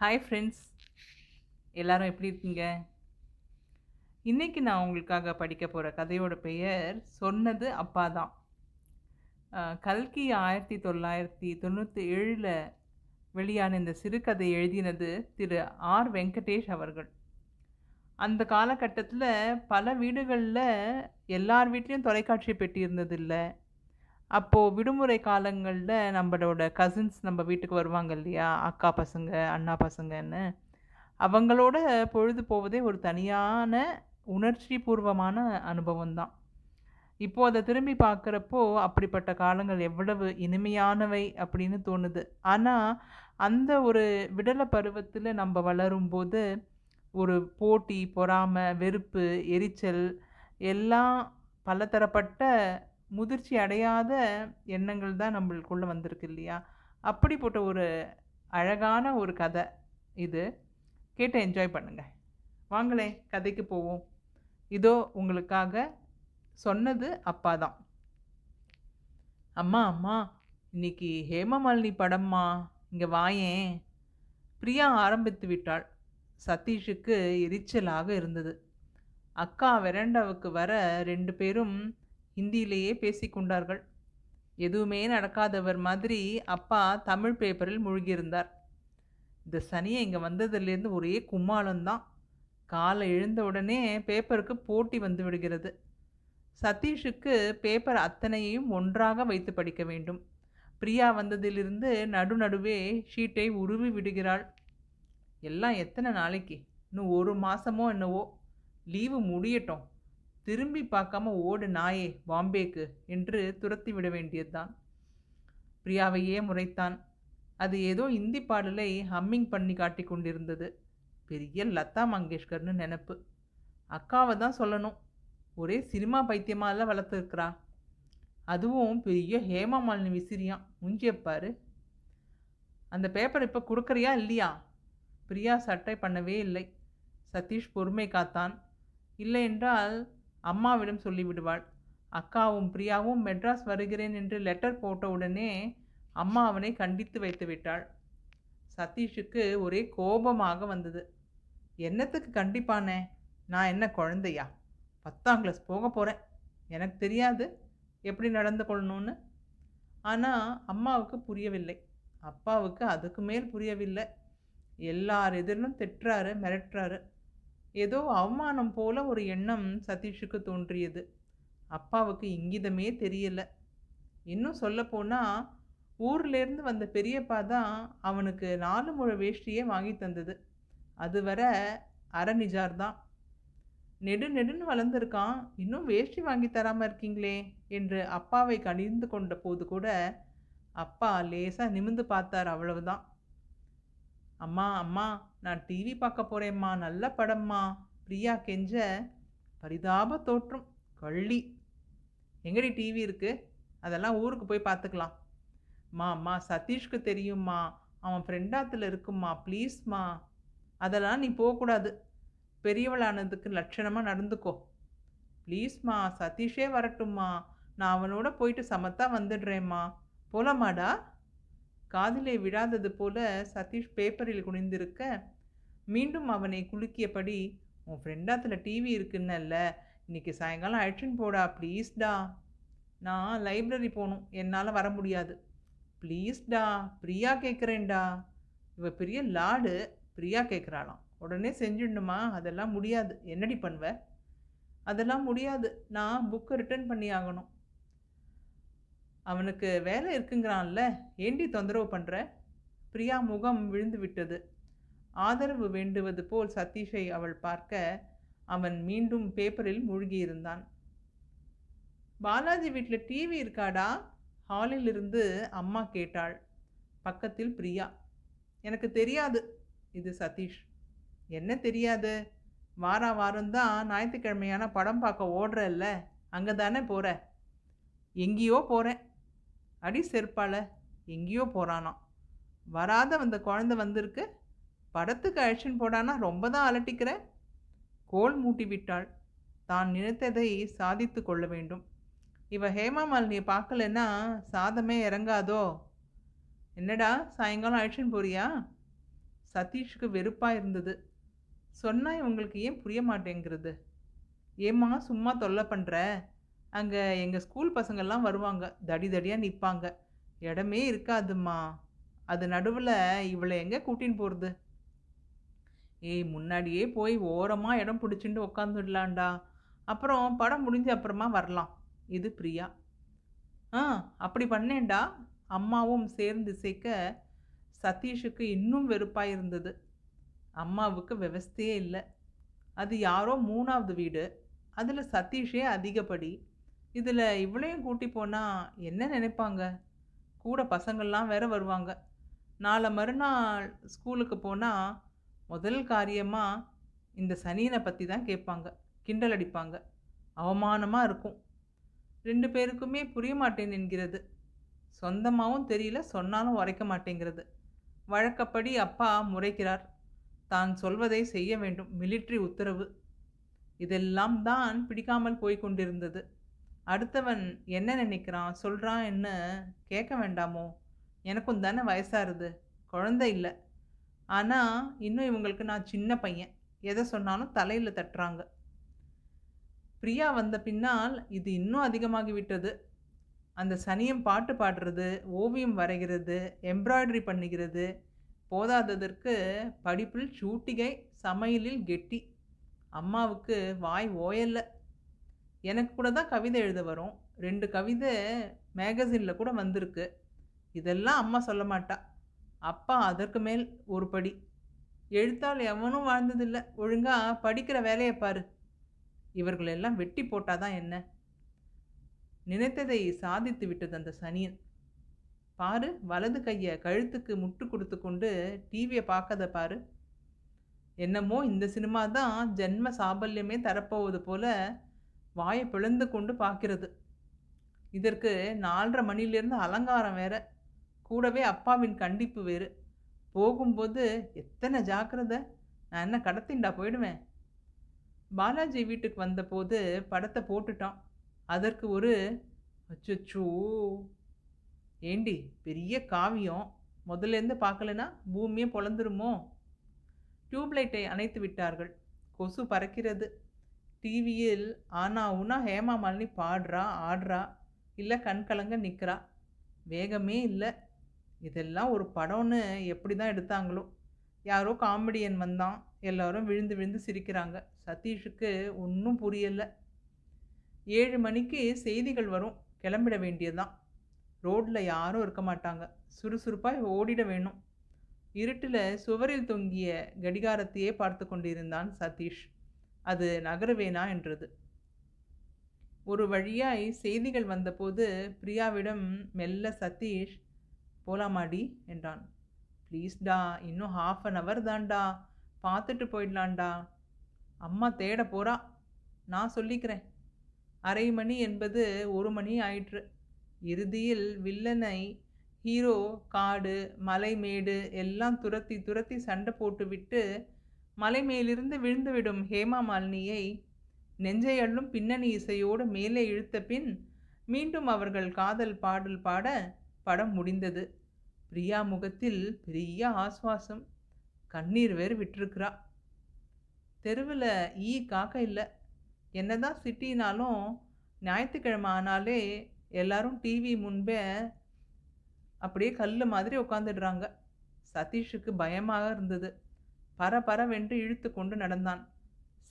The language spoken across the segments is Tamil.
ஹாய் ஃப்ரெண்ட்ஸ், எல்லாரும் எப்படி இருக்கீங்க? இன்னைக்கு நான் உங்களுக்காக படிக்க போற கதையோட பெயர் சொன்னது அப்பா தான். கல்கி 1997ல வெளியான இந்த சிறுகதை எழுதினது திரு ஆர். வெங்கடேஷ் அவர்கள். அந்த காலகட்டத்தில பல வீடுகள்ல எல்லார் வீட்லயும் தொலைக்காட்சி பெட்டி இருந்ததில்ல. அப்போ விடுமுறை காலங்கள்ல நம்மளோட கசின்ஸ் நம்ம வீட்டுக்கு வருவாங்க இல்லையா? அக்கா பசங்க, அண்ணா பசங்கன்னு. அவங்களோட பொழுது போவதே ஒரு தனியான உணர்ச்சி பூர்வமான அனுபவம் தான். இப்போ அத திரும்பி பார்க்குறப்போ, அப்படிப்பட்ட காலங்கள் எவ்வளவு இனிமையானவை அப்படின்னு தோணுது. ஆனா, அந்த ஒரு விடல பருவத்தில நம்ப வளரும்போது, ஒரு போட்டி, பொறாம, வெறுப்பு, எரிச்சல் எல்லாம் பலதரப்பட்ட முதிர்ச்சி அடையாத எண்ணங்கள் தான் நம்மளுக்குள்ள வந்திருக்கு இல்லையா? அப்படிப்பட்ட ஒரு அழகான ஒரு கதை இது. கேட்டு என்ஜாய் பண்ணுங்க. வாங்களேன் கதைக்கு போவோம். இதோ உங்களுக்காக சொன்னது அப்பா தான். அம்மா அம்மா, இன்னைக்கு ஹேமமாலினி படம்மா, இங்க வாயேன். பிரியா ஆரம்பித்து விட்டாள். சதீஷுக்கு எரிச்சலாக இருந்தது. அக்கா வெராண்டாவுக்கு வர 2 பேரும் ஹிந்தியிலேயே பேசிக்கொண்டார்கள். எதுவுமே நடக்காதவர் மாதிரி அப்பா தமிழ் பேப்பரில் மூழ்கியிருந்தார். இந்த சனியை இங்கே வந்ததுலேருந்து ஒரே கும்மாளம்தான். காலை எழுந்த உடனே பேப்பருக்கு போட்டி வந்து விடுகிறது. சதீஷுக்கு பேப்பர் அத்தனையையும் ஒன்றாக வைத்து படிக்க வேண்டும். பிரியா வந்ததிலிருந்து நடுநடுவே ஷீட்டை உருவி விடுகிறாள். எல்லாம் எத்தனை நாளைக்கு? இன்னும் 1 மாசமோ என்னவோ. லீவு முடியட்டும். திரும்பி பார்க்காம ஓடு நாயே பாம்பேக்கு என்று துரத்தி விட வேண்டியதுதான். பிரியாவையே முறைத்தான். அது ஏதோ இந்தி பாடலை ஹம்மிங் பண்ணி காட்டி கொண்டிருந்தது. பெரிய லதா மங்கேஷ்கர்னு நினப்பு. அக்காவை தான் சொல்லணும். ஒரே சினிமா பைத்தியமால வளர்த்துருக்குறா. அதுவும் பெரிய ஹேமா மாலினி விசிறியான். முஞ்சியப்பாரு. அந்த பேப்பர் இப்போ கொடுக்குறியா இல்லையா? பிரியா சட்டை பண்ணவே இல்லை. சதீஷ் பொறுமை காத்தான். இல்லை என்றால் அம்மாவிடம் சொல்லிவிடுவாள். அக்காவும் பிரியாவும் மெட்ராஸ் வருகிறேன் என்று லெட்டர் போட்ட உடனே அம்மா அவனை கண்டித்து வைத்து விட்டாள். சதீஷுக்கு ஒரே கோபமாக வந்தது. என்னத்துக்கு கண்டிப்பானே? நான் என்ன குழந்தையா? 10ஆம் கிளாஸ் போக போகிறேன். எனக்கு தெரியாது எப்படி நடந்து கொள்ளணும்னு. ஆனால் அம்மாவுக்கு புரியவில்லை. அப்பாவுக்கு அதுக்கு மேல் புரியவில்லை. எல்லார் எதிரிலும் திட்டுறாரு, மிரட்டுறாரு. ஏதோ அவமானம் போல ஒரு எண்ணம் சதீஷுக்கு தோன்றியது. அப்பாவுக்கு இங்கிதமே தெரியல. இன்னும் சொல்லப்போனால் ஊர்லேருந்து வந்த பெரியப்பா தான் அவனுக்கு 4 முழ வேஷ்டியே வாங்கி தந்தது. அது வர அரை நிஜார் தான். நெடுன்னு வளர்ந்துருக்கான், இன்னும் வேஷ்டி வாங்கி தராமல் இருக்கீங்களே என்று அப்பாவை கடிந்து கொண்ட போது கூட அப்பா லேசாக நிமிந்து பார்த்தார், அவ்வளவுதான். அம்மா அம்மா, நான் டிவி பார்க்க போகிறேம்மா, நல்ல படம்மா. பிரியா கெஞ்ச. பரிதாப தோற்றம். கள்ளி. எங்கடி டிவி இருக்குது? அதெல்லாம் ஊருக்கு போய் பார்த்துக்கலாம். அம்மா சதீஷ்க்கு தெரியும்மா, அவன் ஃப்ரெண்டாத்தில் இருக்கும்மா, ப்ளீஸ்மா. அதெல்லாம் நீ போகக்கூடாது. பெரியவளானதுக்கு லட்சணமாக நடந்துக்கோ. ப்ளீஸ்மா, சதீஷே வரட்டும்மா. நான் அவனோட போயிட்டு சமத்தா வந்துடுறேம்மா. போலாமாடா? காதிலே விழாதது போல சதீஷ் பேப்பரில் குனிந்திருக்க, மீண்டும் அவனை குலுக்கியபடி, உன் ஃப்ரெண்டாத்தில் டிவி இருக்குன்னல்ல, இன்னைக்கு சாயங்காலம் அழைச்சின்னு போடா ப்ளீஸ்டா. நான் லைப்ரரி போகணும், என்னால் வர முடியாது. ப்ளீஸ்டா, பிரியா கேட்குறேன்டா. இவ பெரிய லாடு. பிரியா கேட்குறாளாம், உடனே செஞ்சிடணுமா? அதெல்லாம் முடியாது. என்னடி பண்ணுவ? அதெல்லாம் முடியாது, நான் புக்கை ரிட்டர்ன் பண்ணி ஆகணும். அவனுக்கு வேலை இருக்குங்கிறான்ல, ஏண்டி தொந்தரவு பண்ணுற? பிரியா முகம் விழுந்து விட்டது. ஆதரவு வேண்டுவது போல் சதீஷை அவள் பார்க்க அவன் மீண்டும் பேப்பரில் மூழ்கியிருந்தான். பாலாஜி வீட்டில் டிவி இருக்காடா? ஹாலிலிருந்து அம்மா கேட்டாள். பக்கத்தில் பிரியா. எனக்கு தெரியாது. இது சதீஷ். என்ன தெரியாது? வாரம்தான் ஞாயிற்றுக்கிழமையான படம் பார்க்க ஓடுறல்ல, அங்கே தானே போகிற? எங்கேயோ போகிறேன். அடி செருப்பால. எங்கேயோ போகிறானாம். வராத வந்த குழந்தை வந்திருக்கு, படத்துக்கு அழைச்சின்னு போடானா ரொம்ப தான் அலட்டிக்கிற. கோல் மூட்டி விட்டாள். தான் நினைத்ததை சாதித்து கொள்ள வேண்டும். இவ ஹேமா மாலினியை பார்க்கலன்னா சாதமே இறங்காதோ? என்னடா சாயங்காலம் அழைச்சின்னு போறியா? சதீஷுக்கு வெறுப்பாக இருந்தது. சொன்னா இவங்களுக்கு ஏன் புரிய மாட்டேங்கிறது? ஏம்மா சும்மா தொல்லை பண்ற? அங்கே எங்கள் ஸ்கூல் பசங்கள்லாம் வருவாங்க, தடி தடியாக நிற்பாங்க. இடமே இருக்காதும்மா. அது நடுவில் இவளை எங்கே கூட்டின்னு போகிறது? ஏய், முன்னாடியே போய் ஓரமாக இடம் பிடிச்சிட்டு உக்காந்துடலான்டா. அப்புறம் படம் முடிஞ்ச அப்புறமா வரலாம். இது பிரியா. ஆ, அப்படி பண்ணேன்டா. அம்மாவும் சேர்ந்து சேர்க்க சதீஷுக்கு இன்னும் வெறுப்பாக இருந்தது. அம்மாவுக்கு விவஸ்தையே இல்லை. அது யாரோ 3வது வீடு. அதில் சதீஷே அதிகப்படி. இதில் இவளையும் கூட்டி போனால் என்ன நினைப்பாங்க? கூட பசங்கள்லாம் வேற வருவாங்க. நாளை மறுநாள் ஸ்கூலுக்கு போனால் முதல் காரியமாக இந்த சனியனை பற்றி தான் கேட்பாங்க, கிண்டல் அடிப்பாங்க. அவமானமாக இருக்கும். 2 பேருக்குமே புரிய மாட்டேன் என்கிறது. சொந்தமாகவும் தெரியல, சொன்னாலும் உரைக்க மாட்டேங்கிறது. வழக்கப்படி அப்பா முறைக்கிறார். தான் சொல்வதை செய்ய வேண்டும், மிலிட்ரி உத்தரவு. இதெல்லாம் தான் பிடிக்காமல் போய் கொண்டிருந்தது. அடுத்தவன் என்ன நினைக்கிறான் சொல்கிறான் என்ன கேட்க வேண்டாமோ? எனக்கும் தானே வயசாகுது, குழந்தை இல்லை. ஆனால் இன்னும் இவங்களுக்கு நான் சின்ன பையன். எதை சொன்னாலும் தலையில் தட்டுறாங்க. பிரியா வந்த பின்னால் இது இன்னும் அதிகமாகிவிட்டது. அந்த சனியம் பாட்டு பாடுறது, ஓவியம் வரைகிறது, எம்ப்ராய்டரி பண்ணுகிறது. போதாததற்கு படிப்பில் சூட்டிகை, சமையலில் கெட்டி. அம்மாவுக்கு வாய் ஓயல்ல. எனக்கு கூட தான் கவிதை எழுத வரும். 2 கவிதை மேகசினில் கூட வந்திருக்கு. இதெல்லாம் அம்மா சொல்ல மாட்டா. அப்பா அதற்கு மேல் ஒரு படி. எழுத்தால் எவனும் வாழ்ந்ததில்லை, ஒழுங்கா படிக்கிற வேலையை பாரு. இவர்களெல்லாம் வெட்டி போட்டாதான் என்ன? நினைத்ததை சாதித்து விட்டது அந்த சனியன். பாரு, வலது கையை கழுத்துக்கு முட்டு கொடுத்து கொண்டு டிவியை பார்க்கத பாரு. என்னமோ இந்த சினிமா தான் ஜென்ம சாபல்யமே தரப்போவது போல வாயை பிளந்து கொண்டு பார்க்கிறது. இதற்கு 4:30 மணிலிருந்து அலங்காரம் வேற, கூடவே அப்பாவின் கண்டிப்பு வேறு. போகும்போது எத்தனை ஜாக்கிரதை! நான் என்ன கடத்திண்டா போயிடுவேன்? பாலாஜி வீட்டுக்கு வந்தபோது படத்தை போட்டுட்டான். அதற்கு ஒரு அச்சச்சோ. ஏண்டி, பெரிய காவியம், முதல்லேருந்து பார்க்கலனா பூமியே பொழந்துருமோ? டியூப்லைட்டை அணைத்து விட்டார்கள். கொசு பறக்கிறது. டிவியில் ஆனா உனா ஹேமா மாலினி பாடுறா, ஆடுறா, இல்லை கண் கலங்க நிற்கிறா. வேகமே இல்லை. இதெல்லாம் ஒரு படம்னு எப்படி தான் எடுத்தாங்களோ? யாரோ காமெடியன் வந்தான், எல்லாரும் விழுந்து விழுந்து சிரிக்கிறாங்க. சதீஷுக்கு ஒன்றும் புரியலை. 7 மணிக்கு செய்திகள் வரும், கிளம்பிட வேண்டியதுதான். ரோட்டில் யாரும் இருக்க மாட்டாங்க. சுறுசுறுப்பாக ஓடிட வேணும். இருட்டில் சுவரில் தொங்கிய கடிகாரத்தையே பார்த்து கொண்டிருந்தான் சதீஷ். அது நகரவேனா என்றது. ஒரு வழியாய் செய்திகள் வந்தபோது பிரியாவிடம் மெல்ல சதீஷ், போலாமாடி என்றான். ப்ளீஸ்டா, இன்னும் 1/2 hour தான்டா, பார்த்துட்டு போயிடலான்டா. அம்மா தேட போகிறா, நான் சொல்லிக்கிறேன். 1/2 மணி என்பது 1 மணி ஆயிற்று. இறுதியில் வில்லனை ஹீரோ காடு மலை மேடு எல்லாம் துரத்தி துரத்தி சண்டை போட்டுவிட்டு மலை மேலிருந்து விழுந்துவிடும் ஹேமா மாலினியை நெஞ்சை அள்ளும் பின்னணி இசையோடு மேலே இழுத்த பின் மீண்டும் அவர்கள் காதல் பாடல் பாட படம் முடிந்தது. பிரியா முகத்தில் பெரிய ஆஸ்வாசம். கண்ணீர் வேறு விட்டுருக்குறா. தெருவில் ஈ காக்க இல்லை. என்னதான் சிட்டினாலும் ஞாயிற்றுக்கிழமை ஆனாலே எல்லாரும் டிவி முன்பே அப்படியே கல் மாதிரி உட்காந்துடுறாங்க. சதீஷுக்கு பயமாக இருந்தது. பரபரவென்று இழுத்து கொண்டு நடந்தான்.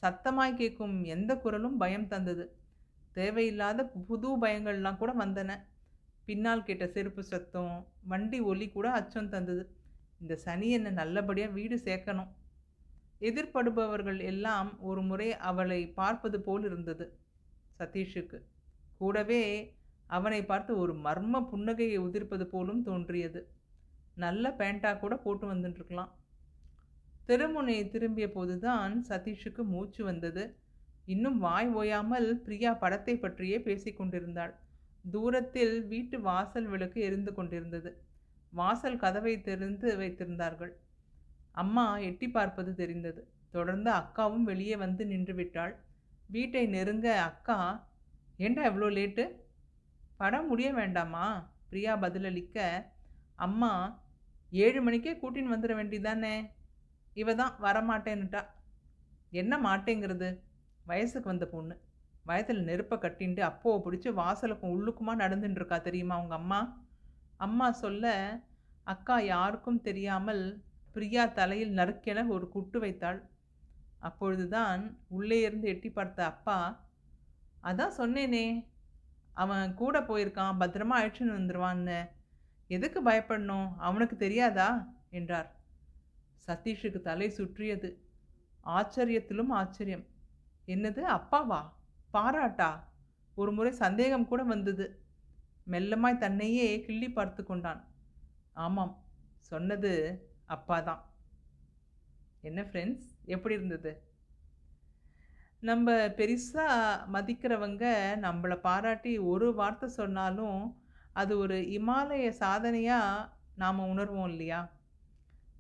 சத்தமாய் கேட்கும் எந்த குரலும் பயம் தந்தது. தேவையில்லாத புது பயங்கள்லாம் கூட வந்தன. பின்னால் கேட்ட செருப்பு சத்தம், வண்டி ஒலி கூட அச்சம் தந்தது. இந்த சனி என்னை நல்லபடியாக வீடு சேர்க்கணும். எதிர்படுபவர்கள் எல்லாம் ஒரு முறை அவளை பார்ப்பது போல் இருந்தது சதீஷுக்கு. கூடவே அவனை பார்த்து ஒரு மர்ம புன்னகையை உதிர்ப்பது போலும் தோன்றியது. நல்ல பேண்டா கூட போட்டு வந்துட்டுருக்கலாம். தெருமுனையை திரும்பிய போதுதான் சதீஷுக்கு மூச்சு வந்தது. இன்னும் வாய் ஓயாமல் பிரியா படத்தை பற்றியே பேசிக்கொண்டிருந்தாள். தூரத்தில் வீட்டு வாசல் விளக்கு எரிந்து கொண்டிருந்தது. வாசல் கதவை திறந்து வைத்திருந்தார்கள். அம்மா எட்டி பார்ப்பது தெரிந்தது. தொடர்ந்து அக்காவும் வெளியே வந்து நின்று விட்டாள். வீட்டை நெருங்க அக்கா, ஏண்டா எவ்வளோ லேட்டு? படம் முடிய வேண்டாமா? பிரியா பதிலளிக்க, அம்மா 7 மணிக்கே கூட்டின்னு வந்துட வேண்டியதானே? இவ தான் வரமாட்டேன்னுட்டா. என்ன மாட்டேங்கிறது? வயசுக்கு வந்த பொண்ணு. வயத்துல நெருப்ப கட்டின்ட்டு அப்பாவ பிடிச்சு வாசலுக்கும் உள்ளுக்குமா நடந்துட்டு இருக்கா தெரியுமா உங்க அம்மா? அம்மா சொல்ல, அக்கா யாருக்கும் தெரியாமல் பிரியா தலையில் நறுக்கென ஒரு குட்டு வைத்தாள். அப்பொழுதுதான் உள்ளே இருந்து எட்டி பார்த்த அப்பா, "அதான் சொன்னேனே, அவன் கூட போயிருக்கான். பத்திரமா அழைச்சுன்னு வந்துருவான்னு. எதுக்கு பயப்படணும்? அவனுக்கு தெரியாதா?" என்றார். சதீஷுக்கு தலை சுற்றியது. ஆச்சரியத்திலும் ஆச்சரியம். என்னது அப்பாவா? பாராட்டா? ஒரு முறை சந்தேகம் கூட வந்தது. மெல்லமாய் தன்னையே கிள்ளி பார்த்து கொண்டான். ஆமாம், சொன்னது அப்பாதான். என்ன ஃப்ரெண்ட்ஸ், எப்படி இருந்தது? நம்ம பெரிசா மதிக்கிறவங்க நம்மள பாராட்டி ஒரு வார்த்தை சொன்னாலும், அது ஒரு இமாலய சாதனையா நாம உணர்வோம் இல்லையா?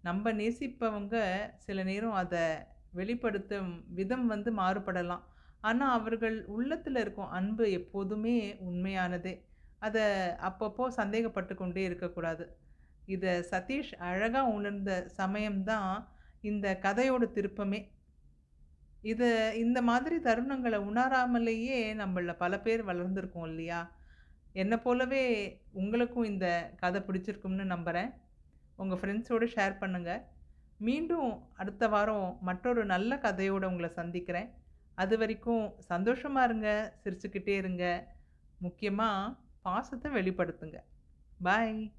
நம்ம நேசிப்பவங்க சில நேரம் அத வெளிப்படுத்தும் விதம் வந்து மாறுபடலாம். ஆனா, அவர்கள் உள்ளத்துல இருக்கும் அன்பு எப்போதுமே உண்மையானதே. அத அப்பப்போ சந்தேகப்பட்டு கொண்டே இருக்கக்கூடாது. இத சதீஷ் அழகா உணர்ந்த சமயம் தான் இந்த கதையோட திருப்பமே. இத இந்த மாதிரி தருணங்கள உணராமலேயே நம்மள்ல பல பேர் வளர்ந்துருக்கோம் இல்லையா? என்ன போலவே உங்களுக்கும் இந்த கதை பிடிச்சிருக்கும்னு நம்புறேன். உங்க ஃப்ரெண்ட்ஸோட ஷேர் பண்ணுங்க. மீண்டும் அடுத்த வாரம் மற்றொரு நல்ல கதையோட உங்கள சந்திக்கிறேன். அதுவரைக்கும் சந்தோஷமா இருங்க, சிரிச்சுக்கிட்டே இருங்க. முக்கியமா பாசத்த வெளிப்படுத்துங்க. பாய்.